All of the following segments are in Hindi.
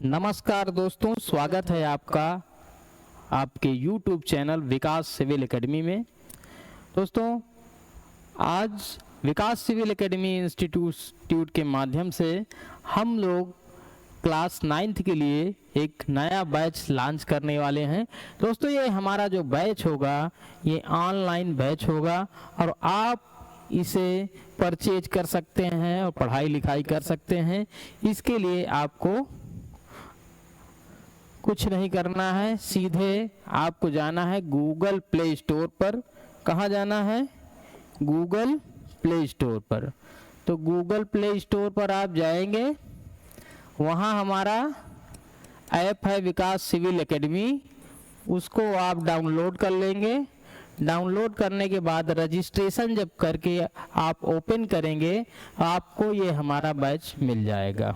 नमस्कार दोस्तों, स्वागत है आपका आपके YouTube चैनल विकास सिविल एकेडमी में। दोस्तों, आज विकास सिविल एकेडमी इंस्टीट्यूट के माध्यम से हम लोग क्लास 9th के लिए एक नया बैच लॉन्च करने वाले हैं। दोस्तों, ये हमारा जो बैच होगा ये ऑनलाइन बैच होगा और आप इसे परचेज कर सकते हैं और पढ़ाई लिखाई कर सकते हैं। इसके लिए आपको कुछ नहीं करना है, सीधे आपको जाना है गूगल प्ले स्टोर पर। कहाँ जाना है? गूगल प्ले स्टोर पर। तो गूगल प्ले स्टोर पर आप जाएंगे, वहाँ हमारा ऐप है विकास सिविल एकेडमी, उसको आप डाउनलोड कर लेंगे। डाउनलोड करने के बाद रजिस्ट्रेशन जब करके आप ओपन करेंगे, आपको ये हमारा बैच मिल जाएगा।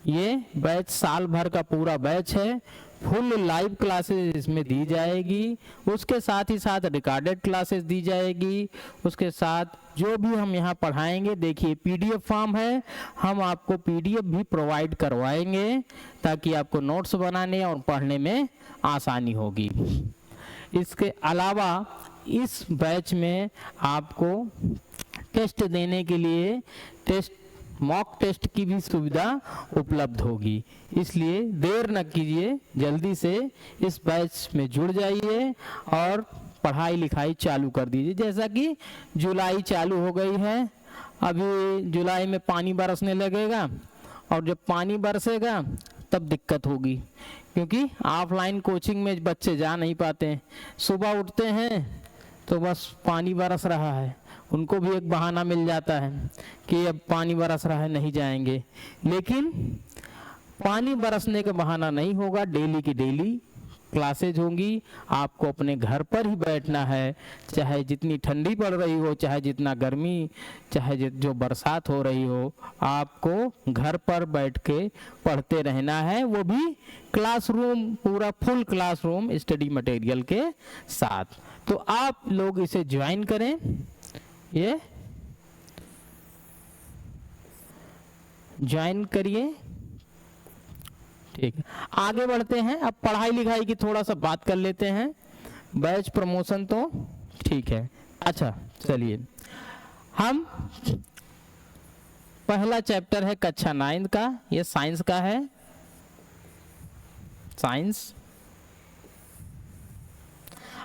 ये बैच साल भर का पूरा बैच है। फुल लाइव क्लासेस इसमें दी जाएगी, उसके साथ ही साथ रिकॉर्डेड क्लासेस दी जाएगी। उसके साथ जो भी हम यहाँ पढ़ाएंगे, देखिए पीडीएफ फॉर्म है, हम आपको पीडीएफ भी प्रोवाइड करवाएंगे ताकि आपको नोट्स बनाने और पढ़ने में आसानी होगी। इसके अलावा इस बैच में आपको टेस्ट देने के लिए मॉक टेस्ट की भी सुविधा उपलब्ध होगी। इसलिए देर न कीजिए, जल्दी से इस बैच में जुड़ जाइए और पढ़ाई लिखाई चालू कर दीजिए। जैसा कि जुलाई चालू हो गई है, अभी जुलाई में पानी बरसने लगेगा और जब पानी बरसेगा तब दिक्कत होगी, क्योंकि ऑफलाइन कोचिंग में बच्चे जा नहीं पाते। सुबह उठते हैं तो बस पानी बरस रहा है, उनको भी एक बहाना मिल जाता है कि अब पानी बरस रहा है, नहीं जाएंगे। लेकिन पानी बरसने का बहाना नहीं होगा, डेली की डेली क्लासेज होंगी। आपको अपने घर पर ही बैठना है, चाहे जितनी ठंडी पड़ रही हो, चाहे जितना गर्मी, चाहे जो बरसात हो रही हो, आपको घर पर बैठ के पढ़ते रहना है, वो भी क्लासरूम, पूरा फुल क्लासरूम स्टडी मटेरियल के साथ। तो आप लोग इसे ज्वाइन करें, ये ज्वाइन करिए। ठीक है, आगे बढ़ते हैं। अब पढ़ाई लिखाई की थोड़ा सा बात कर लेते हैं। बैच प्रमोशन तो ठीक है, अच्छा चलिए, हम पहला चैप्टर है कक्षा 9 का, ये साइंस का है। साइंस,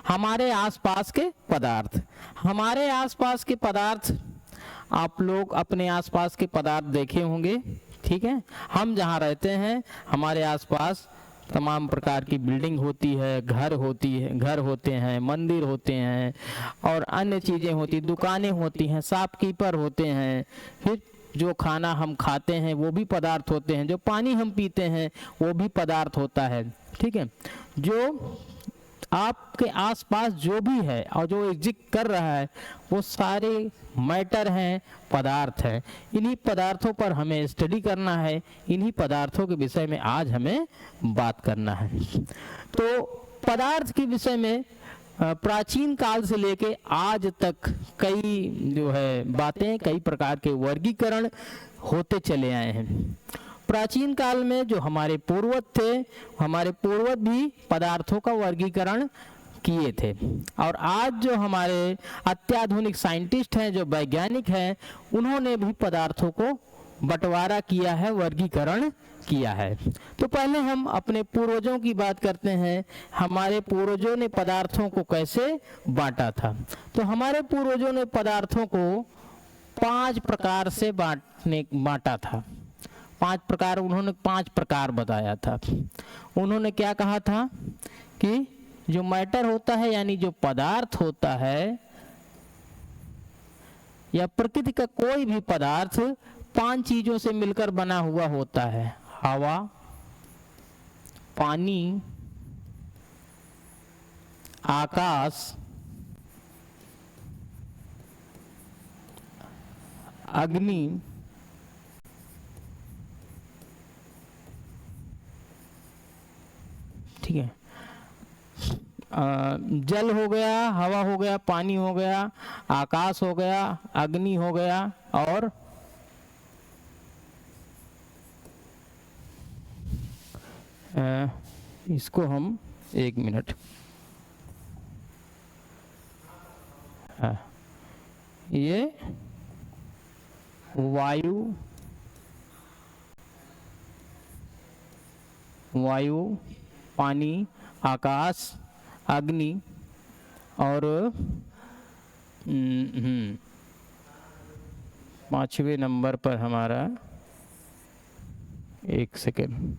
हमारे आसपास के पदार्थ। हमारे आसपास के पदार्थ, आप लोग अपने आसपास के पदार्थ देखे होंगे, ठीक है। हम जहाँ रहते हैं, हमारे आसपास तमाम प्रकार की बिल्डिंग होती है, घर होते हैं, मंदिर होते हैं और अन्य चीज़ें होती, दुकानें होती हैं, शॉपकीपर होते हैं। फिर जो खाना हम खाते हैं वो भी पदार्थ होते हैं, जो पानी हम पीते हैं वो भी पदार्थ होता है, ठीक है। जो आपके आसपास जो भी है और जो एग्जिस्ट कर रहा है वो सारे मैटर हैं, पदार्थ हैं। इन्हीं पदार्थों पर हमें स्टडी करना है, इन्हीं पदार्थों के विषय में आज हमें बात करना है। तो पदार्थ के विषय में प्राचीन काल से लेके आज तक कई जो है बातें, कई प्रकार के वर्गीकरण होते चले आए हैं। प्राचीन काल में जो हमारे पूर्वज थे, हमारे पूर्वज भी पदार्थों का वर्गीकरण किए थे, और आज जो हमारे अत्याधुनिक साइंटिस्ट हैं, जो वैज्ञानिक हैं, उन्होंने भी पदार्थों को बंटवारा किया है, वर्गीकरण किया है। तो पहले हम अपने पूर्वजों की बात करते हैं। हमारे पूर्वजों ने पदार्थों को कैसे बांटा था? तो हमारे पूर्वजों ने पदार्थों को 5 प्रकार से बांटा था। 5 प्रकार, उन्होंने 5 प्रकार बताया था। उन्होंने क्या कहा था कि जो मैटर होता है, यानी जो पदार्थ होता है या प्रकृति का कोई भी पदार्थ 5 चीजों से मिलकर बना हुआ होता है: हवा, पानी, आकाश, अग्नि, ठीक है, जल हो गया, हवा हो गया, पानी हो गया, आकाश हो गया, अग्नि हो गया और इसको हम 1 मिनट, ये वायु, पानी, आकाश, अग्नि और 5वें नंबर पर हमारा, 1 सेकेंड,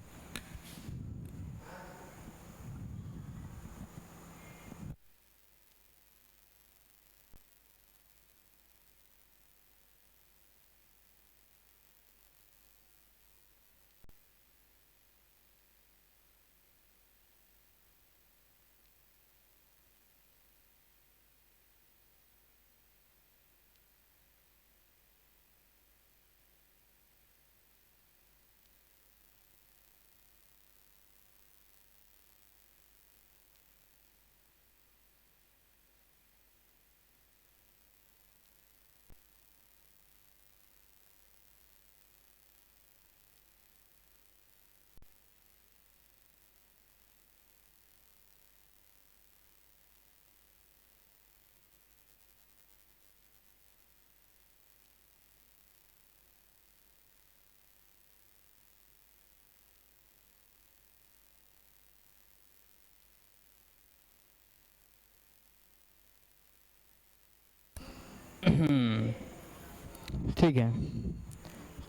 ठीक है।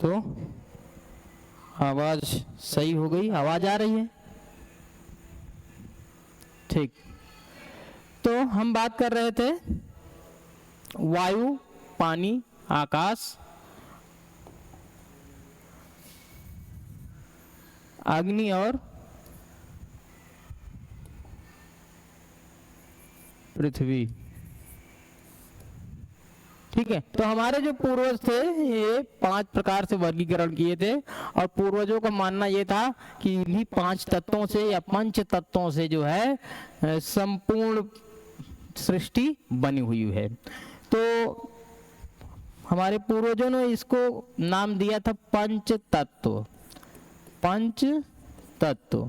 तो आवाज सही हो गई, आवाज आ रही है? ठीक। तो हम बात कर रहे थे वायु, पानी, आकाश, अग्नि और पृथ्वी। ठीक है। तो हमारे जो पूर्वज थे ये 5 प्रकार से वर्गीकरण किए थे, और पूर्वजों का मानना ये था कि इन्हीं 5 तत्वों से या पंच तत्वों से जो है संपूर्ण सृष्टि बनी हुई है। तो हमारे पूर्वजों ने इसको नाम दिया था पंच तत्व, पंच तत्व,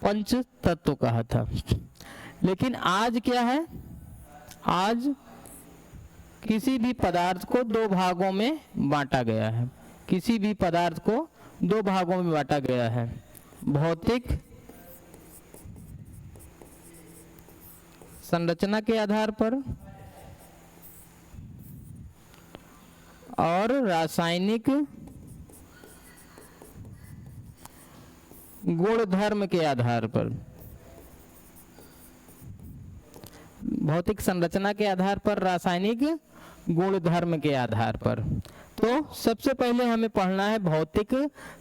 पंच तत्व कहा था। लेकिन आज क्या है, आज किसी भी पदार्थ को 2 भागों में बांटा गया है, किसी भी पदार्थ को 2 भागों में बांटा गया है, भौतिक संरचना के आधार पर और रासायनिक गुण धर्म के आधार पर। भौतिक संरचना के आधार पर, रासायनिक गुण धर्म के आधार पर। तो सबसे पहले हमें पढ़ना है भौतिक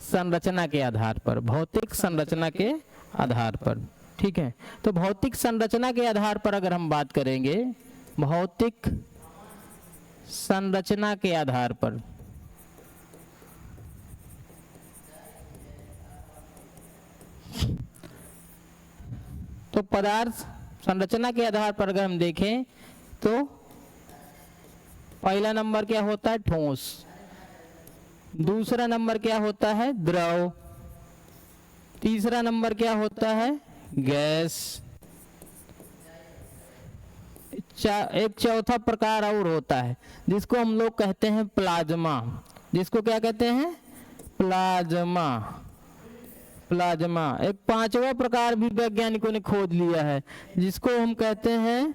संरचना के आधार पर, भौतिक संरचना के आधार पर। ठीक है। तो भौतिक संरचना के आधार पर अगर हम बात करेंगे, भौतिक संरचना के आधार पर, तो पदार्थ संरचना के आधार पर अगर हम देखें तो पहला नंबर क्या होता है, ठोस। दूसरा नंबर क्या होता है, द्रव। तीसरा नंबर क्या होता है, गैस। एक चौथा प्रकार और होता है जिसको हम लोग कहते हैं प्लाज्मा। जिसको क्या कहते हैं, प्लाज्मा। प्लाज्मा। एक 5वां प्रकार भी वैज्ञानिकों ने खोज लिया है जिसको हम कहते हैं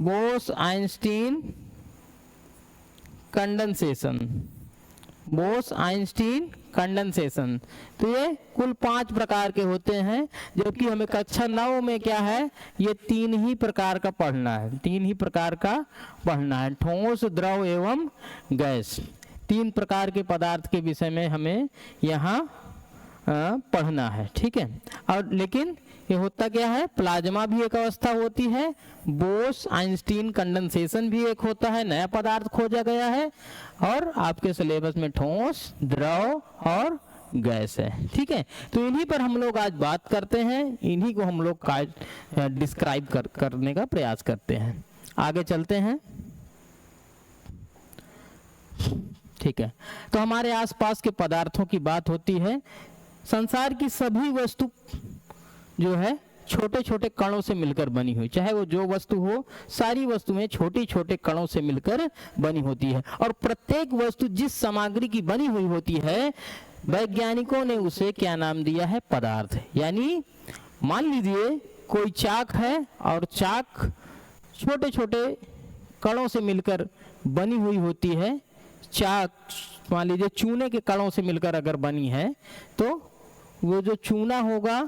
बोस-आइंस्टीन कंडेंसेशन। Bose-Einstein condensation. तो ये कुल 5 प्रकार के होते हैं, जबकि हमें कक्षा 9 में क्या है, ये 3 ही प्रकार का पढ़ना है, 3 ही प्रकार का पढ़ना है, ठोस, द्रव एवं गैस। 3 प्रकार के पदार्थ के विषय में हमें यहाँ पढ़ना है। ठीक है। और लेकिन ये होता क्या है, प्लाज्मा भी एक अवस्था होती है, बोस-आइंस्टीन कंडेंसेशन भी एक होता है, नया पदार्थ खोजा गया है, और आपके सिलेबस में ठोस, द्रव और गैस है। ठीक है। तो इन्हीं पर हम लोग आज बात करते हैं, इन्हीं को हम लोग डिस्क्राइब करने का प्रयास करते हैं। आगे चलते हैं। ठीक है। तो हमारे आसपास के पदार्थों की बात होती है। संसार की सभी वस्तु जो है छोटे छोटे कणों से मिलकर बनी हुई, चाहे वो जो वस्तु हो, सारी वस्तुएं छोटे छोटे कणों से मिलकर बनी होती है। और प्रत्येक वस्तु जिस सामग्री की बनी हुई होती है, वैज्ञानिकों ने उसे क्या नाम दिया है? पदार्थ। यानी मान लीजिए कोई चाक है और चाक छोटे छोटे कणों से मिलकर बनी हुई होती है। चाक मान लीजिए चूने के कणों से मिलकर अगर बनी है, तो वो जो चूना होगा,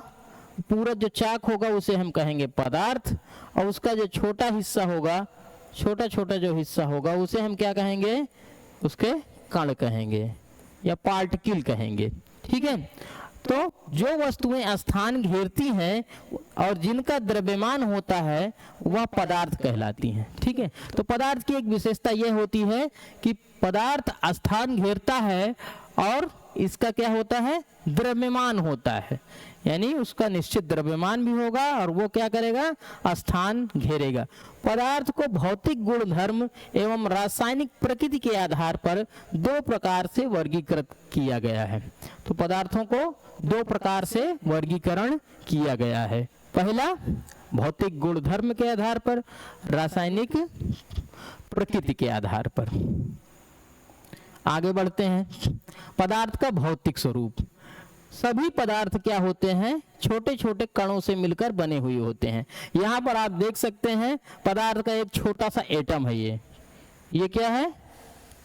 पूरा जो चाक होगा, उसे हम कहेंगे पदार्थ। और उसका जो छोटा हिस्सा होगा, छोटा छोटा जो हिस्सा होगा, उसे हम क्या कहेंगे? उसके कण कहेंगे या पार्टिकल कहेंगे। ठीक है। तो जो वस्तुएं स्थान घेरती हैं और जिनका द्रव्यमान होता है, वह पदार्थ कहलाती हैं। ठीक है। तो पदार्थ की एक विशेषता यह होती है कि पदार्थ स्थान घेरता है और इसका क्या होता है? द्रव्यमान होता है। यानी उसका निश्चित द्रव्यमान भी होगा और वो क्या करेगा? स्थान घेरेगा। पदार्थ को भौतिक गुणधर्म एवं रासायनिक प्रकृति के आधार पर दो प्रकार से वर्गीकृत किया गया है। तो पदार्थों को दो प्रकार से वर्गीकरण किया गया है। पहला भौतिक गुणधर्म के आधार पर, रासायनिक प्रकृति के आधार पर। आगे बढ़ते हैं। पदार्थ का भौतिक स्वरूप। सभी पदार्थ क्या होते हैं? छोटे छोटे कणों से मिलकर बने हुए होते हैं। यहाँ पर आप देख सकते हैं पदार्थ का एक छोटा सा एटम है। ये क्या है?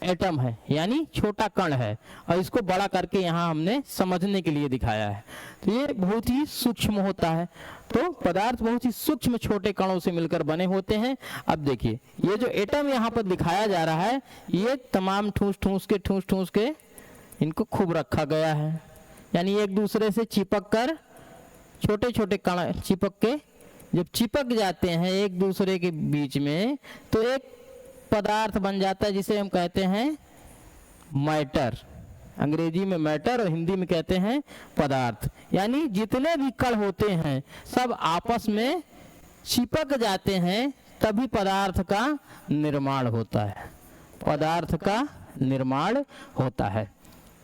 एटम है, यानी छोटा कण है। और इसको बड़ा करके यहाँ हमने समझने के लिए दिखाया है। तो ये बहुत ही सूक्ष्म होता है। तो पदार्थ बहुत ही सूक्ष्म छोटे कणों से मिलकर बने होते हैं। अब देखिए, ये जो एटम यहाँ पर दिखाया जा रहा है, ये तमाम ठूस ठूस के इनको खूब रखा गया है। यानी एक दूसरे से चिपक कर, छोटे छोटे कण चिपक के जब चिपक जाते हैं एक दूसरे के बीच में, तो एक पदार्थ बन जाता है जिसे हम कहते हैं मैटर। अंग्रेजी में मैटर और हिंदी में कहते हैं पदार्थ। यानी जितने भी कण होते हैं सब आपस में चिपक जाते हैं, तभी पदार्थ का निर्माण होता है। पदार्थ का निर्माण होता है।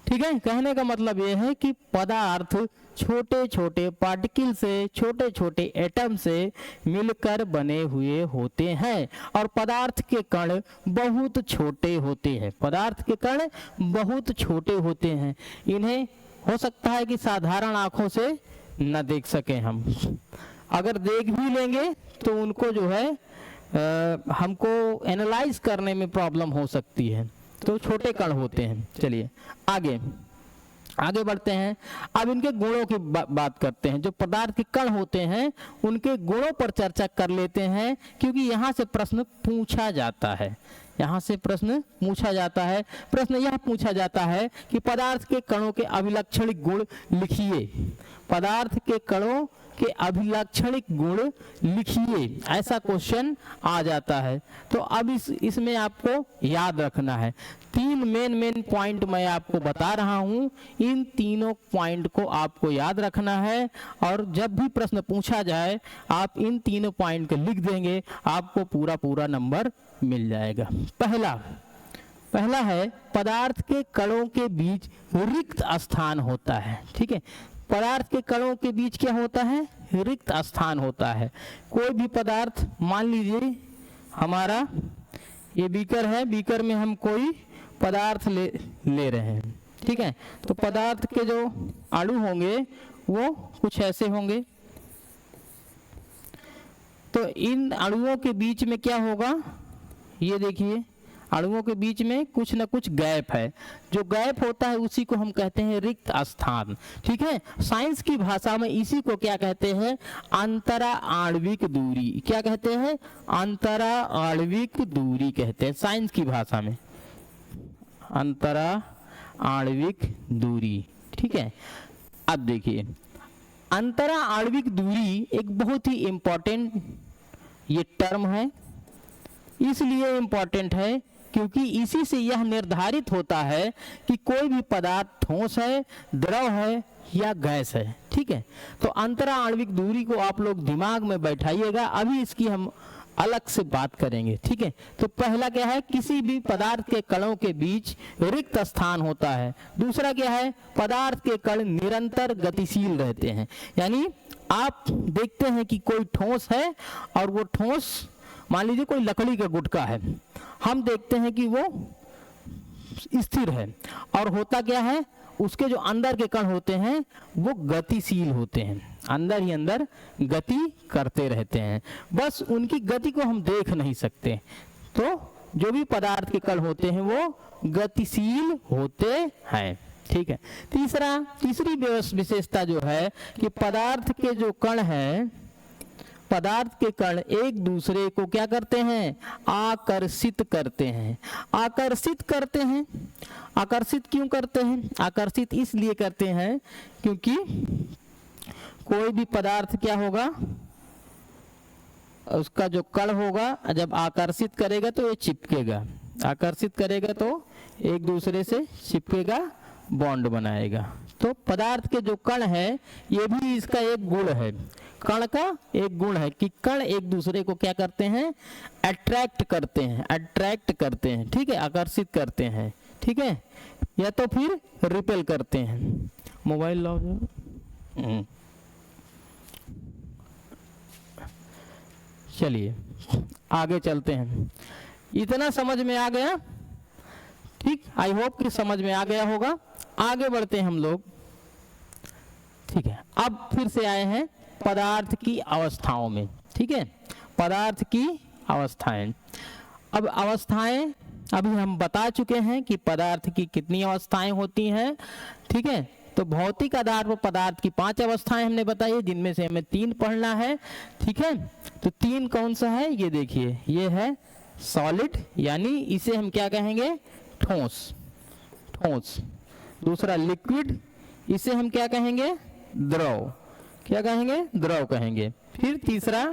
ठीक है। कहने का मतलब यह है कि पदार्थ छोटे छोटे पार्टिकल से, छोटे छोटे एटम से मिलकर बने हुए होते हैं। और पदार्थ के कण बहुत छोटे होते हैं। पदार्थ के कण बहुत छोटे होते हैं। इन्हें हो सकता है कि साधारण आंखों से न देख सकें हम। अगर देख भी लेंगे तो उनको जो है हमको एनालाइज करने में प्रॉब्लम हो सकती है। तो छोटे कण होते हैं। चलिए आगे बढ़ते हैं। अब इनके गुणों की बात करते हैं। जो पदार्थ के कण होते हैं उनके गुणों पर चर्चा कर लेते हैं, क्योंकि यहाँ से प्रश्न पूछा जाता है। यहाँ से प्रश्न पूछा जाता है। प्रश्न यह पूछा जाता है कि पदार्थ के कणों के अभिलक्षणिक गुण लिखिए। पदार्थ के कणों के अभिलक्षणिक गुण लिखिए, ऐसा क्वेश्चन आ जाता है। तो अब इसमें आपको याद रखना है। तीन मेन पॉइंट मैं आपको बता रहा हूं। इन तीनों पॉइंट को आपको याद रखना है और जब भी प्रश्न पूछा जाए आप इन तीनों पॉइंट को लिख देंगे, आपको पूरा नंबर मिल जाएगा। पहला है पदार्थ के कणों के बीच रिक्त स्थान होता है। ठीक है। पदार्थ के कणों के बीच क्या होता है? रिक्त स्थान होता है। कोई भी पदार्थ, मान लीजिए हमारा ये बीकर है, बीकर में हम कोई पदार्थ ले रहे हैं। ठीक है। तो पदार्थ के जो अणु होंगे वो कुछ ऐसे होंगे। तो इन अणुओं के बीच में क्या होगा? ये देखिए, अणुओं के बीच में कुछ न कुछ गैप है। जो गैप होता है उसी को हम कहते हैं रिक्त स्थान। ठीक है। साइंस की भाषा में इसी को क्या कहते हैं? अंतरा आणविक दूरी। क्या कहते हैं? अंतरा आणविक दूरी कहते हैं साइंस की भाषा में, अंतरा आणविक दूरी। ठीक है। अब देखिए, अंतरा आणविक दूरी एक बहुत ही इंपॉर्टेंट ये टर्म है। इसलिए इंपॉर्टेंट है क्योंकि इसी से यह निर्धारित होता है कि कोई भी पदार्थ ठोस है, द्रव है या गैस है। ठीक है। तो अंतरा आणविक दूरी को आप लोग दिमाग में बैठाइएगा। अभी इसकी हम अलग से बात करेंगे, ठीक है। तो पहला क्या है, किसी भी पदार्थ के कणों के बीच रिक्त स्थान होता है। दूसरा क्या है, पदार्थ के कण निरंतर गतिशील रहते हैं। यानी आप देखते हैं कि कोई ठोस है और वो ठोस, मान लीजिए कोई लकड़ी का गुटका है, हम देखते हैं कि वो स्थिर है, और होता क्या है, उसके जो अंदर के कण होते हैं वो गतिशील होते हैं, अंदर ही अंदर गति करते रहते हैं, बस उनकी गति को हम देख नहीं सकते। तो जो भी पदार्थ के कण होते हैं वो गतिशील होते हैं, ठीक है। तीसरी विशेषता जो है कि पदार्थ के जो कण हैं, पदार्थ के कण एक दूसरे को क्या करते हैं, आकर्षित करते हैं। आकर्षित करते हैं, आकर्षित क्यों करते हैं, आकर्षित इसलिए करते हैं क्योंकि कोई भी पदार्थ क्या होगा, उसका जो कण होगा जब आकर्षित करेगा तो ये चिपकेगा, आकर्षित करेगा तो एक दूसरे से चिपकेगा, बॉन्ड बनाएगा। तो पदार्थ के जो कण है ये भी इसका एक गुण है, कण का एक गुण है कि कण एक दूसरे को क्या करते हैं, अट्रैक्ट करते हैं, अट्रैक्ट करते हैं, ठीक है, आकर्षित करते हैं, ठीक है, या तो फिर रिपेल करते हैं। मोबाइल लाओ जो, चलिए आगे चलते हैं। इतना समझ में आ गया, ठीक, आई होप कि समझ में आ गया होगा। आगे बढ़ते हैं हम लोग, ठीक है। अब फिर से आए हैं पदार्थ की अवस्थाओं में, ठीक है, पदार्थ की अवस्थाएं। अब अवस्थाएं अभी हम बता चुके हैं कि पदार्थ की कितनी अवस्थाएं होती हैं, ठीक है। तो भौतिक आधार पर पदार्थ की 5 अवस्थाएं हमने बताई, जिनमें से हमें 3 पढ़ना है, ठीक है। तो 3 कौन सा है, ये देखिए, ये है सॉलिड, यानी इसे हम क्या कहेंगे, ठोस, ठोस। दूसरा लिक्विड, इसे हम क्या कहेंगे, द्रव, क्या कहेंगे, द्रव कहेंगे। फिर तीसरा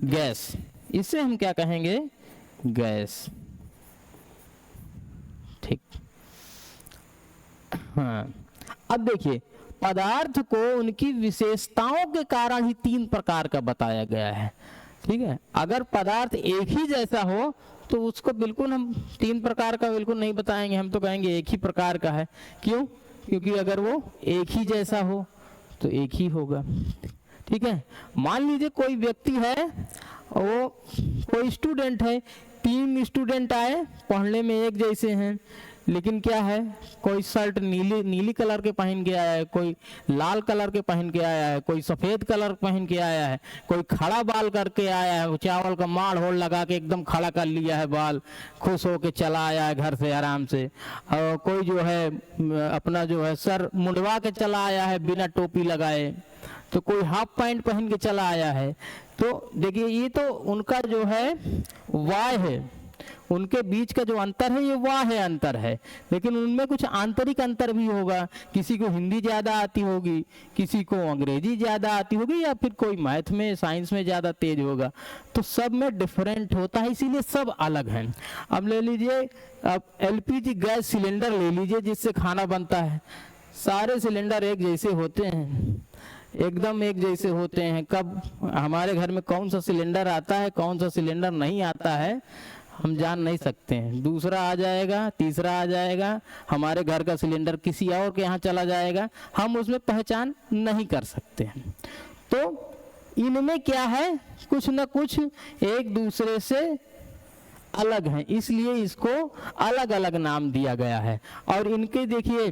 गैस, इसे हम क्या कहेंगे, गैस, ठीक। हाँ, अब देखिए पदार्थ को उनकी विशेषताओं के कारण ही 3 प्रकार का बताया गया है, ठीक है। अगर पदार्थ एक ही जैसा हो तो उसको बिल्कुल हम 3 प्रकार का बिल्कुल नहीं बताएंगे, हम तो कहेंगे एक ही प्रकार का है। क्यों, क्योंकि अगर वो एक ही जैसा हो तो एक ही होगा, ठीक है। मान लीजिए कोई व्यक्ति है, वो कोई स्टूडेंट है, 3 स्टूडेंट आए, पढ़ने में एक जैसे हैं, लेकिन क्या है, कोई शर्ट नीली कलर के पहन के आया है, कोई लाल कलर के पहन के आया है, कोई सफेद कलर पहन के आया है, कोई खड़ा बाल करके आया है, चावल का माड़ होल लगा के एकदम खड़ा कर लिया है बाल, खुश होके चला आया है घर से आराम से, और कोई जो है अपना जो है सर मुंडवा के चला आया है बिना टोपी लगाए, तो कोई हाफ पैंट पहन के चला आया है। तो देखिए ये तो उनका जो है वाय है, उनके बीच का जो अंतर है ये वाह है, अंतर है, लेकिन उनमें कुछ आंतरिक अंतर भी होगा। किसी को हिंदी ज़्यादा आती होगी, किसी को अंग्रेजी ज़्यादा आती होगी, या फिर कोई मैथ में साइंस में ज़्यादा तेज होगा, तो सब में डिफरेंट होता है, इसीलिए सब अलग हैं। अब ले लीजिए, अब LPG गैस सिलेंडर ले लीजिए जिससे खाना बनता है, सारे सिलेंडर एक जैसे होते हैं, एकदम एक जैसे होते हैं। कब हमारे घर में कौन सा सिलेंडर आता है, कौन सा सिलेंडर नहीं आता है, हम जान नहीं सकते हैं। दूसरा आ जाएगा, तीसरा आ जाएगा, हमारे घर का सिलेंडर किसी और के यहाँ चला जाएगा, हम उसमें पहचान नहीं कर सकते हैं। तो इनमें क्या है, कुछ न कुछ एक दूसरे से अलग हैं, इसलिए इसको अलग अलग नाम दिया गया है। और इनके देखिए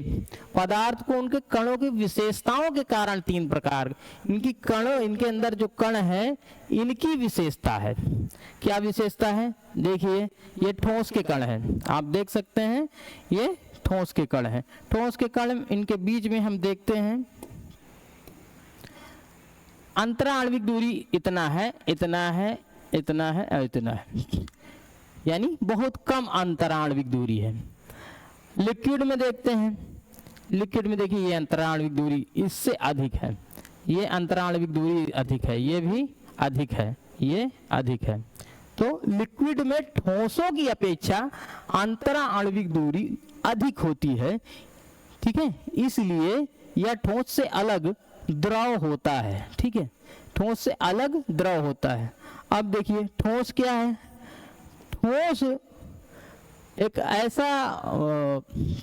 पदार्थ को उनके कणों की विशेषताओं के कारण 3 प्रकार, इनकी कणों, इनके अंदर जो कण है इनकी विशेषता है। क्या विशेषता है, देखिए ये ठोस के कण हैं, आप देख सकते हैं ये ठोस के कण हैं। ठोस के कण, इनके बीच में हम देखते हैं अंतराण्विक दूरी इतना है, इतना है, इतना है और इतना है, यानी बहुत कम अंतराण्विक दूरी है। लिक्विड में देखते हैं, लिक्विड में देखिए ये अंतराण्विक दूरी इससे अधिक है, ये अंतराण्विक दूरी अधिक है, ये भी अधिक है, ये अधिक है। तो लिक्विड में ठोसों की अपेक्षा अंतराण्विक दूरी अधिक होती है, ठीक है, इसलिए यह ठोस से अलग द्रव होता है, ठीक है, ठोस से अलग द्रव होता है। अब देखिए ठोस क्या है, ठोस एक ऐसा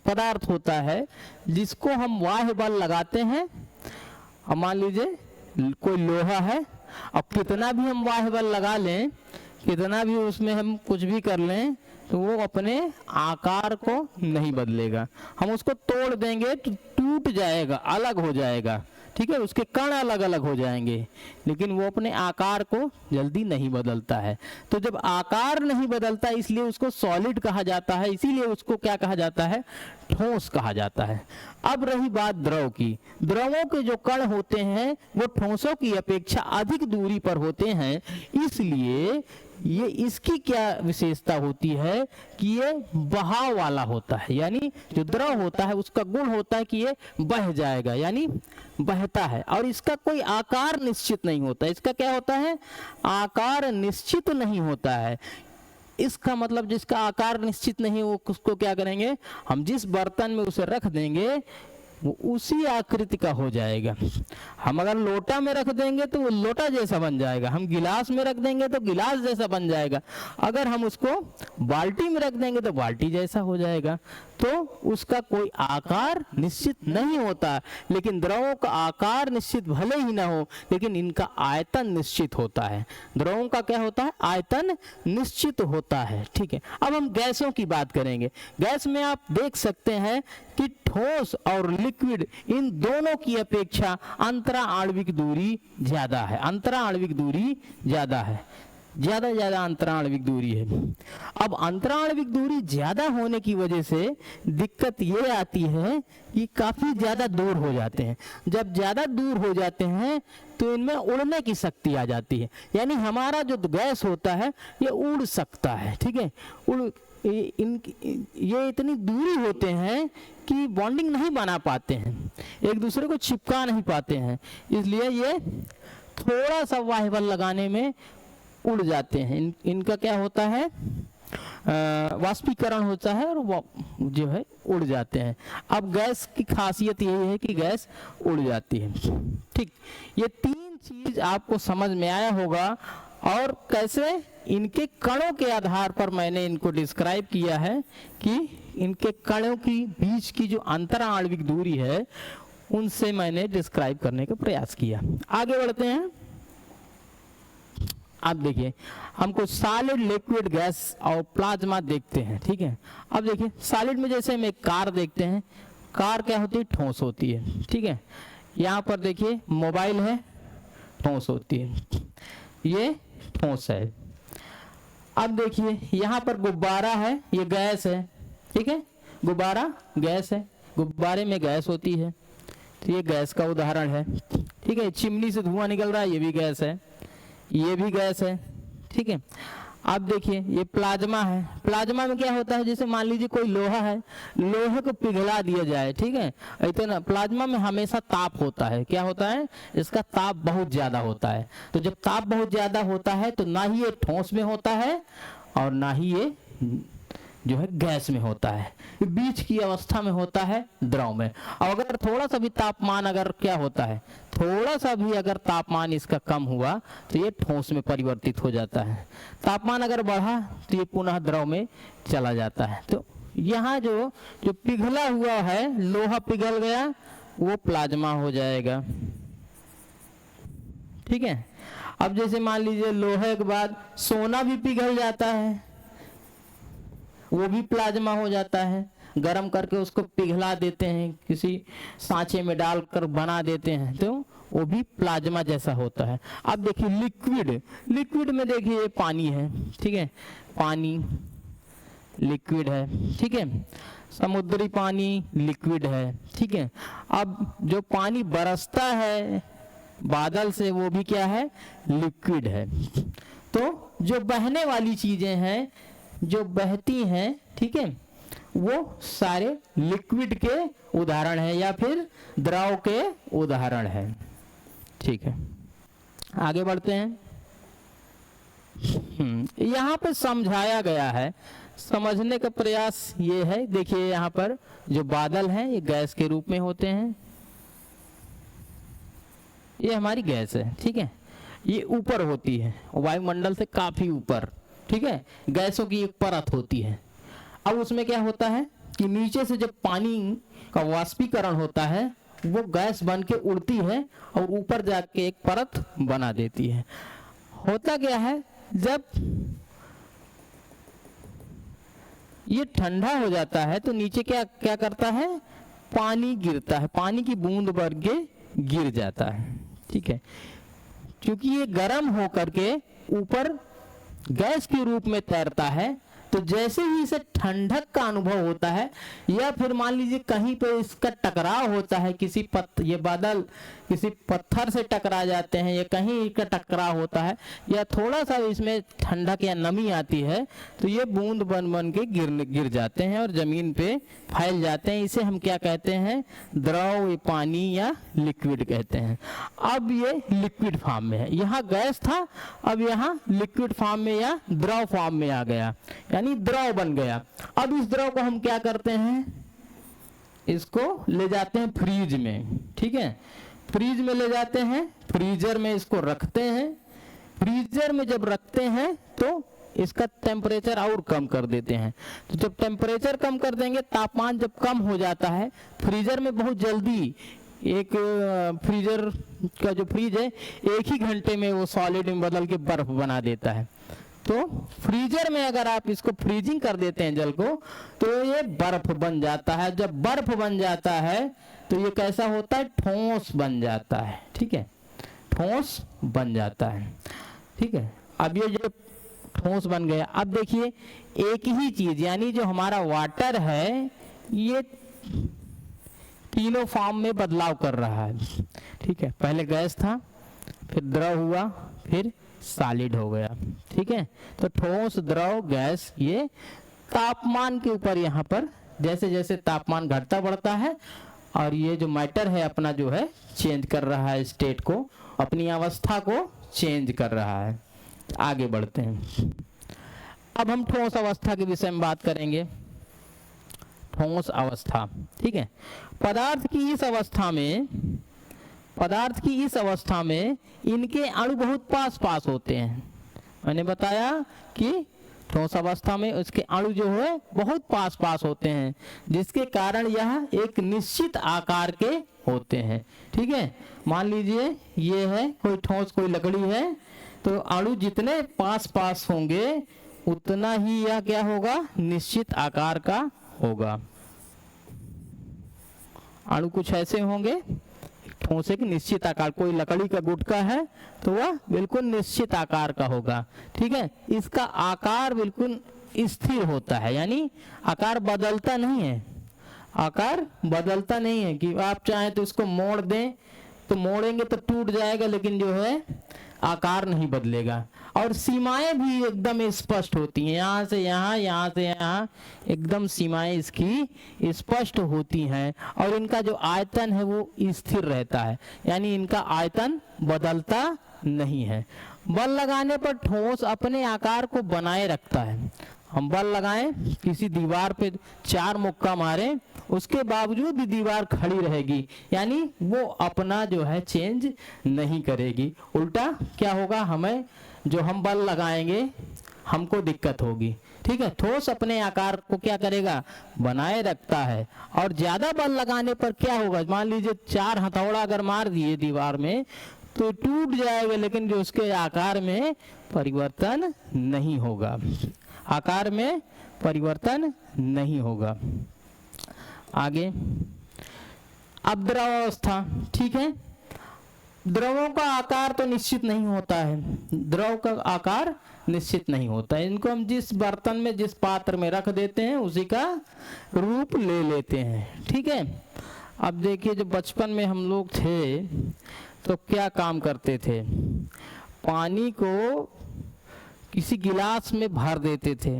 पदार्थ होता है जिसको हम बाह्य बल लगाते हैं। अब मान लीजिए कोई लोहा है, अब कितना भी हम बाह्य बल लगा लें, कितना भी उसमें हम कुछ भी कर लें, तो वो अपने आकार को नहीं बदलेगा। हम उसको तोड़ देंगे तो टूट जाएगा, अलग हो जाएगा, ठीक है, उसके कण अलग अलग हो जाएंगे, लेकिन वो अपने आकार को जल्दी नहीं बदलता है। तो जब आकार नहीं बदलता इसलिए उसको सॉलिड कहा जाता है, इसीलिए उसको क्या कहा जाता है, ठोस कहा जाता है। अब रही बात द्रव की, द्रवों के जो कण होते हैं वो ठोसों की अपेक्षा अधिक दूरी पर होते हैं, इसलिए ये इसकी क्या विशेषता होती है कि ये बहाव वाला होता है, यानी जो द्रव होता है उसका गुण होता है कि ये बह जाएगा, यानी बहता है, और इसका कोई आकार निश्चित नहीं होता। इसका क्या होता है, आकार निश्चित नहीं होता है। इसका मतलब जिसका आकार निश्चित नहीं हो उसको क्या करेंगे, हम जिस बर्तन में उसे रख देंगे वो उसी आकृति का हो जाएगा। हम अगर लोटा में रख देंगे तो वो लोटा जैसा बन जाएगा, हम गिलास में रख देंगे तो गिलास जैसा बन जाएगा, अगर हम उसको बाल्टी में रख देंगे तो बाल्टी जैसा हो जाएगा। तो उसका कोई आकार निश्चित नहीं होता, लेकिन द्रवों का आकार निश्चित भले ही ना हो, लेकिन इनका आयतन निश्चित होता है। द्रवों का क्या होता है, आयतन निश्चित होता है, ठीक है। अब हम गैसों की बात करेंगे। गैस में आप देख सकते हैं कि ठोस और लिक्विड इन दोनों की अपेक्षा अंतरा आणविक दूरी ज्यादा है, अंतरा आणविक दूरी ज्यादा है, ज्यादा अंतराणविक दूरी है। अब अंतराणविक दूरी ज्यादा होने की वजह से दिक्कत ये आती है कि काफी ज्यादा दूर हो जाते हैं। जब ज्यादा दूर हो जाते हैं तो इनमें उड़ने की शक्ति आ जाती है, यानी हमारा जो गैस होता है ये उड़ सकता है, ठीक है। ये इतनी दूरी होते हैं कि बॉन्डिंग नहीं बना पाते हैं, एक दूसरे को चिपका नहीं पाते हैं, इसलिए ये थोड़ा सा बाह्य बल लगाने में उड़ जाते हैं। इनका क्या होता है, वाष्पीकरण होता है और जो है उड़ जाते हैं। अब गैस की खासियत यही है कि गैस उड़ जाती है, ठीक। ये तीन चीज आपको समझ में आया होगा, और कैसे इनके कणों के आधार पर मैंने इनको डिस्क्राइब किया है कि इनके कणों की बीच की जो अंतराणविक दूरी है उनसे मैंने डिस्क्राइब करने का प्रयास किया। आगे बढ़ते हैं। अब देखिए हम कुछ सॉलिड, लिक्विड, गैस और प्लाज्मा देखते हैं, ठीक है। अब देखिए सॉलिड में जैसे हम एक कार देखते हैं, कार क्या होती है, ठोस होती है, ठीक है। यहाँ पर देखिए मोबाइल है, ठोस होती है, ये ठोस है। अब देखिए यहाँ पर गुब्बारा है, ये गैस है, ठीक है, गुब्बारा गैस है, गुब्बारे में गैस होती है, तो ये गैस का उदाहरण है, ठीक है। चिमनी से धुआं निकल रहा है, ये भी गैस है, ये भी गैस है, ठीक है। अब देखिए ये प्लाज्मा है, प्लाज्मा में क्या होता है, जैसे मान लीजिए कोई लोहा है, लोहे को पिघला दिया जाए, ठीक है, इतना प्लाज्मा में हमेशा ताप होता है, क्या होता है, इसका ताप बहुत ज्यादा होता है। तो जब ताप बहुत ज्यादा होता है तो ना ही ये ठोस में होता है और ना ही ये जो है गैस में होता है, बीच की अवस्था में होता है, द्रव में। और अगर थोड़ा सा भी तापमान अगर क्या होता है, थोड़ा सा भी अगर तापमान इसका कम हुआ तो ये ठोस में परिवर्तित हो जाता है, तापमान अगर बढ़ा तो ये पुनः द्रव में चला जाता है। तो यहाँ जो पिघला हुआ है, लोहा पिघल गया, वो प्लाज्मा हो जाएगा, ठीक है। अब जैसे मान लीजिए लोहे के बाद सोना भी पिघल जाता है, वो भी प्लाज्मा हो जाता है, गरम करके उसको पिघला देते हैं, किसी सांचे में डालकर बना देते हैं, तो वो भी प्लाज्मा जैसा होता है। अब देखिए लिक्विड, लिक्विड में देखिए पानी है, ठीक है, पानी लिक्विड है, ठीक है, समुद्री पानी लिक्विड है, ठीक है। अब जो पानी बरसता है बादल से वो भी क्या है, लिक्विड है। तो जो बहने वाली चीजें हैं, जो बहती हैं, ठीक है, वो सारे लिक्विड के उदाहरण हैं या फिर द्रव के उदाहरण हैं, ठीक है। आगे बढ़ते हैं। यहाँ पे समझाया गया है, समझने का प्रयास ये है, देखिए यहाँ पर जो बादल हैं ये गैस के रूप में होते हैं, ये हमारी गैस है, ठीक है। ये ऊपर होती है, वायुमंडल से काफी ऊपर, ठीक है, गैसों की एक परत होती है। अब उसमें क्या होता है कि नीचे से जब पानी का वाष्पीकरण होता है वो गैस बन के उड़ती है और ऊपर जाके एक परत बना देती है। होता क्या है, जब ये ठंडा हो जाता है तो नीचे क्या क्या करता है, पानी गिरता है, पानी की बूंद भर के गिर जाता है, ठीक है। क्योंकि ये गर्म होकर के ऊपर गैस के रूप में तैरता है, तो जैसे ही इसे ठंडक का अनुभव होता है या फिर मान लीजिए कहीं पे इसका टकराव होता है, किसी ये बादल किसी पत्थर से टकरा जाते हैं या कहीं इसका टकराव होता है या थोड़ा सा इसमें ठंडक या नमी आती है तो ये बूंद बन बन के गिर जाते हैं और जमीन पे फैल जाते हैं। इसे हम क्या कहते हैं, द्रव, पानी या लिक्विड कहते हैं। अब ये लिक्विड फॉर्म में है, यहाँ गैस था, अब यहाँ लिक्विड फॉर्म में या द्रव फॉर्म में आ गया, यानी द्रव बन गया। अब इस द्रव को हम क्या करते हैं, इसको ले जाते हैं फ्रीज में, ठीक है, फ्रीज में ले जाते हैं, फ्रीजर में इसको रखते हैं। फ्रीजर में जब रखते हैं तो इसका टेम्परेचर और कम कर देते हैं। तो जब टेम्परेचर कम कर देंगे, तापमान जब कम हो जाता है, फ्रीजर में बहुत जल्दी एक फ्रीजर का जो फ्रीज है 1 ही घंटे में वो सॉलिड में बदल के बर्फ बना देता है। तो फ्रीजर में अगर आप इसको फ्रीजिंग कर देते हैं जल को तो ये बर्फ बन जाता है। जब बर्फ बन जाता है तो ये कैसा होता है, ठोस बन जाता है, ठीक है, ठोस बन जाता है, ठीक है। अब ये जो ठोस बन गया, अब देखिए एक ही चीज यानी जो हमारा वाटर है ये तीनों फॉर्म में बदलाव कर रहा है, ठीक है। पहले गैस था, फिर द्रव हुआ, फिर सॉलिड हो गया, ठीक है। तो ठोस, द्रव, गैस, ये तापमान के ऊपर यहाँ पर जैसे जैसे तापमान घटता बढ़ता है और ये जो मैटर है अपना जो है चेंज कर रहा है, स्टेट को, अपनी अवस्था को चेंज कर रहा है। आगे बढ़ते हैं, अब हम ठोस अवस्था के विषय में बात करेंगे। ठोस अवस्था, ठीक है, पदार्थ की इस अवस्था में इनके अणु बहुत पास पास होते हैं। मैंने बताया कि ठोस अवस्था में उसके अणु जो है बहुत पास पास होते हैं, जिसके कारण यह एक निश्चित आकार के होते हैं, ठीक है। मान लीजिए ये है कोई ठोस, कोई लकड़ी है, तो अणु जितने पास पास होंगे उतना ही यह क्या होगा, निश्चित आकार का होगा। अणु कुछ ऐसे होंगे, ठोस एक निश्चित आकार, कोई लकड़ी का गुटका है तो वह बिल्कुल निश्चित आकार का होगा, ठीक है। इसका आकार बिल्कुल स्थिर होता है, यानी आकार बदलता नहीं है, आकार बदलता नहीं है कि आप चाहें तो इसको मोड़ दें तो मोड़ेंगे तो टूट जाएगा, लेकिन जो है आकार नहीं बदलेगा। और सीमाएं भी एकदम स्पष्ट होती हैं, यहाँ से यहाँ, यहाँ से यहाँ, एकदम सीमाएं इसकी स्पष्ट होती हैं। और इनका जो आयतन है वो स्थिर रहता है, यानी इनका आयतन बदलता नहीं है। बल लगाने पर ठोस अपने आकार को बनाए रखता है। हम बल लगाएं, किसी दीवार पे 4 मुक्का मारें, उसके बावजूद भी दीवार खड़ी रहेगी, यानी वो अपना जो है चेंज नहीं करेगी। उल्टा क्या होगा, हमें जो हम बल लगाएंगे हमको दिक्कत होगी, ठीक है। ठोस अपने आकार को क्या करेगा, बनाए रखता है। और ज्यादा बल लगाने पर क्या होगा, मान लीजिए 4 हथौड़ा अगर मार दिए दीवार में तो टूट जाएगा, लेकिन जो उसके आकार में परिवर्तन नहीं होगा, आकार में परिवर्तन नहीं होगा। आगे, अब द्रव अवस्था, ठीक है। द्रवों का आकार तो निश्चित नहीं होता है, द्रव का आकार निश्चित नहीं होता है। इनको हम जिस बर्तन में, जिस पात्र में रख देते हैं उसी का रूप ले लेते हैं, ठीक है। अब देखिए, जब बचपन में हम लोग थे तो क्या काम करते थे, पानी को किसी गिलास में भर देते थे।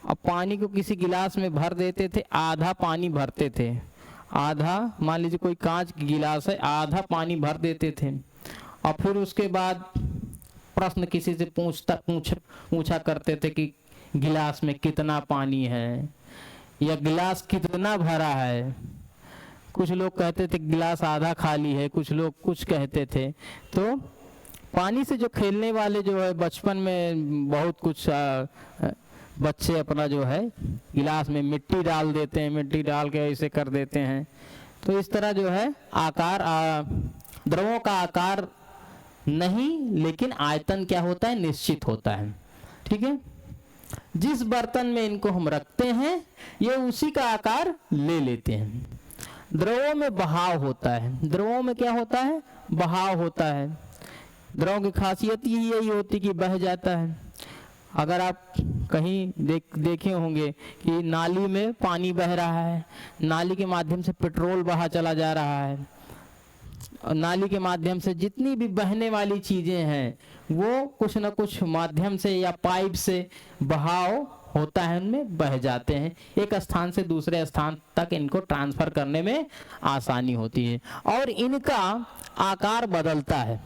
अब पानी को किसी गिलास में भर देते थे, आधा पानी भरते थे, आधा, मान लीजिए कोई कांच की गिलास है, आधा पानी भर देते थे। और फिर उसके बाद प्रश्न किसी से पूछा करते थे कि गिलास में कितना पानी है या गिलास कितना भरा है। कुछ लोग कहते थे गिलास आधा खाली है, कुछ लोग कुछ कहते थे। तो पानी से जो खेलने वाले जो है बचपन में बहुत कुछ बच्चे अपना जो है गिलास में मिट्टी डाल देते हैं, मिट्टी डाल के ऐसे कर देते हैं। तो इस तरह जो है आकार द्रवों का आकार नहीं, लेकिन आयतन क्या होता है, निश्चित होता है। ठीक है, जिस बर्तन में इनको हम रखते हैं ये उसी का आकार ले लेते हैं। द्रवों में बहाव होता है, द्रवों में क्या होता है, बहाव होता है। द्रव की खासियत यही होती कि बह जाता है। अगर आप कहीं देखे होंगे कि नाली में पानी बह रहा है, नाली के माध्यम से पेट्रोल बहा चला जा रहा है, और नाली के माध्यम से जितनी भी बहने वाली चीजें हैं वो कुछ न कुछ माध्यम से या पाइप से बहाव होता है, उनमें बह जाते हैं। एक स्थान से दूसरे स्थान तक इनको ट्रांसफर करने में आसानी होती है और इनका आकार बदलता है,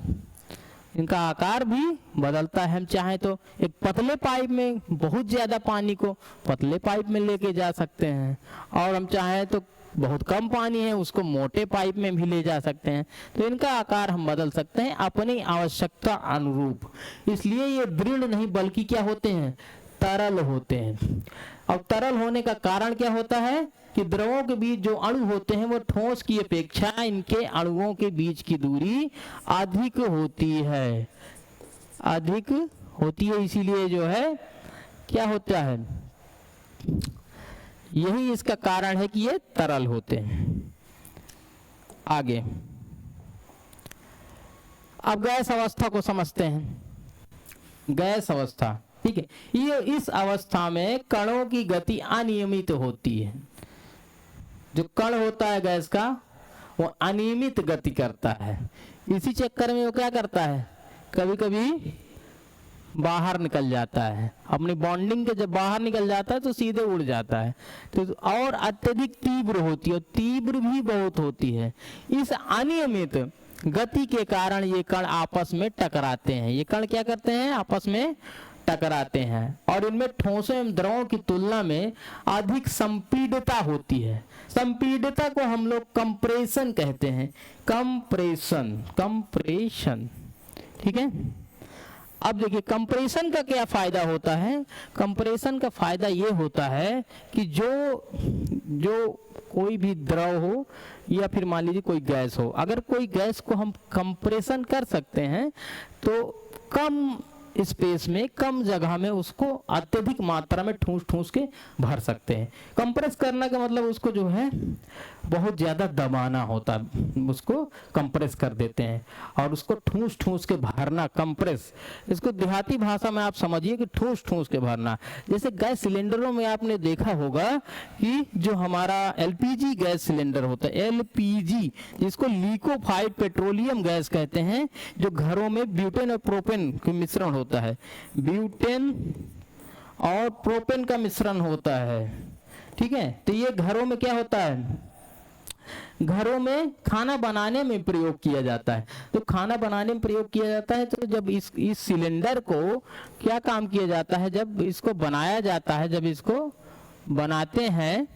इनका आकार भी बदलता है। हम चाहें तो एक पतले पाइप में बहुत ज़्यादा पानी को पतले पाइप में लेके जा सकते हैं, और हम चाहें तो बहुत कम पानी है उसको मोटे पाइप में भी ले जा सकते हैं। तो इनका आकार हम बदल सकते हैं अपनी आवश्यकता अनुरूप। इसलिए ये दृढ़ नहीं बल्कि क्या होते हैं, तरल होते हैं। और तरल होने का कारण क्या होता है कि द्रवों के बीच जो अणु होते हैं वो ठोस की अपेक्षा इनके अणुओं के बीच की दूरी अधिक होती है, अधिक होती है। इसीलिए जो है क्या होता है, यही इसका कारण है कि ये तरल होते हैं। आगे अब गैस अवस्था को समझते हैं। गैस अवस्था, ठीक है, ये इस अवस्था में कणों की गति अनियमित होती है। जो कण होता है गैस का वो अनियमित गति करता है। इसी चक्कर में वो क्या करता है, कभी कभी बाहर निकल जाता है, अपनी बॉन्डिंग के जब बाहर निकल जाता है तो सीधे उड़ जाता है। तो और अत्यधिक तीव्र होती है, तीव्र भी बहुत होती है। इस अनियमित गति के कारण ये कण आपस में टकराते हैं। ये कण क्या करते हैं, आपस में टकराते हैं और इनमें ठोसों एवं द्रवों की तुलना में अधिक संपीड़ितता होती है। संपीड़ितता को हम लोग कंप्रेशन कहते हैं, कंप्रेशन, कंप्रेशन, ठीक है। अब देखिए कंप्रेशन का क्या फायदा होता है। कंप्रेशन का फायदा ये होता है कि जो कोई भी द्रव हो या फिर मान लीजिए कोई गैस हो, अगर कोई गैस को हम कंप्रेशन कर सकते हैं तो कम स्पेस में, कम जगह में उसको अत्यधिक मात्रा में ठूस ठूस के भर सकते हैं। कंप्रेस करना का मतलब उसको जो है बहुत ज़्यादा दबाना होता है, उसको कंप्रेस कर देते हैं और उसको ठूस ठूस के भरना, कंप्रेस। इसको देहाती भाषा में आप समझिए कि ठूस ठूस के भरना। जैसे गैस सिलेंडरों में आपने देखा होगा कि जो हमारा एलपीजी गैस सिलेंडर होता है, एलपीजी जिसको लिक्विफाइड पेट्रोलियम गैस कहते हैं, जो घरों में ब्यूटेन और प्रोपेन का मिश्रण होता है, ब्यूटेन और प्रोपेन का मिश्रण होता है, ठीक है। तो ये घरों में क्या होता है, घरों में खाना बनाने में प्रयोग किया जाता है। तो खाना बनाने में प्रयोग किया जाता है तो जब इस सिलेंडर को क्या काम किया जाता है, जब इसको बनाया जाता है, जब इसको बनाते हैं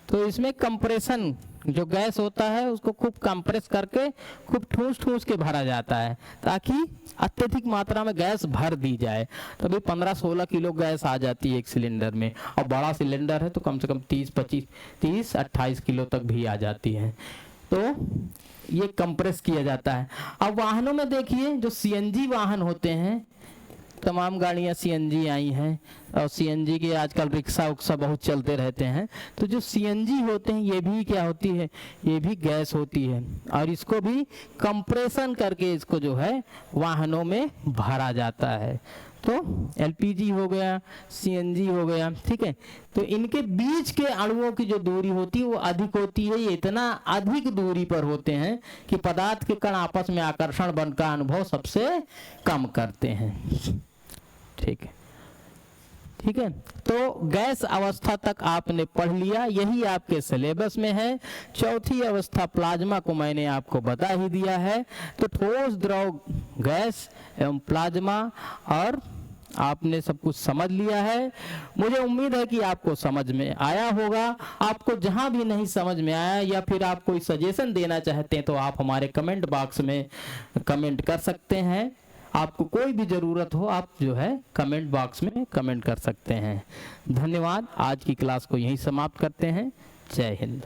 तो इसमें कंप्रेशन, जो गैस होता है उसको खूब कंप्रेस करके खूब ठूस ठूस के भरा जाता है ताकि अत्यधिक मात्रा में गैस भर दी जाए। तभी 15-16 किलो गैस आ जाती है एक सिलेंडर में, और बड़ा सिलेंडर है तो कम से कम 30-28 किलो तक भी आ जाती है। तो ये कंप्रेस किया जाता है। अब वाहनों में देखिए, जो सीएनजी वाहन होते हैं, तमाम गाड़ियां सीएनजी आई हैं और सीएनजी के आजकल रिक्शा उक्सा बहुत चलते रहते हैं। तो जो सीएनजी होते हैं ये भी क्या होती है, ये भी गैस होती है और इसको भी कंप्रेशन करके इसको जो है वाहनों में भरा जाता है। तो एलपीजी हो गया, सीएनजी हो गया, ठीक है। तो इनके बीच के अणुओं की जो दूरी होती है वो अधिक होती है। ये इतना अधिक दूरी पर होते हैं कि पदार्थ के कण आपस में आकर्षण बल का अनुभव सबसे कम करते हैं, ठीक है, ठीक है। तो गैस अवस्था तक आपने पढ़ लिया, यही आपके सिलेबस में है। चौथी अवस्था प्लाज्मा को मैंने आपको बता ही दिया है। तो ठोस, द्रव, गैस एवं प्लाज्मा और आपने सब कुछ समझ लिया है। मुझे उम्मीद है कि आपको समझ में आया होगा। आपको जहां भी नहीं समझ में आया या फिर आप कोई सजेशन देना चाहते हैं तो आप हमारे कमेंट बॉक्स में कमेंट कर सकते हैं। आपको कोई भी ज़रूरत हो आप जो है कमेंट बॉक्स में कमेंट कर सकते हैं। धन्यवाद। आज की क्लास को यहीं समाप्त करते हैं। जय हिंद।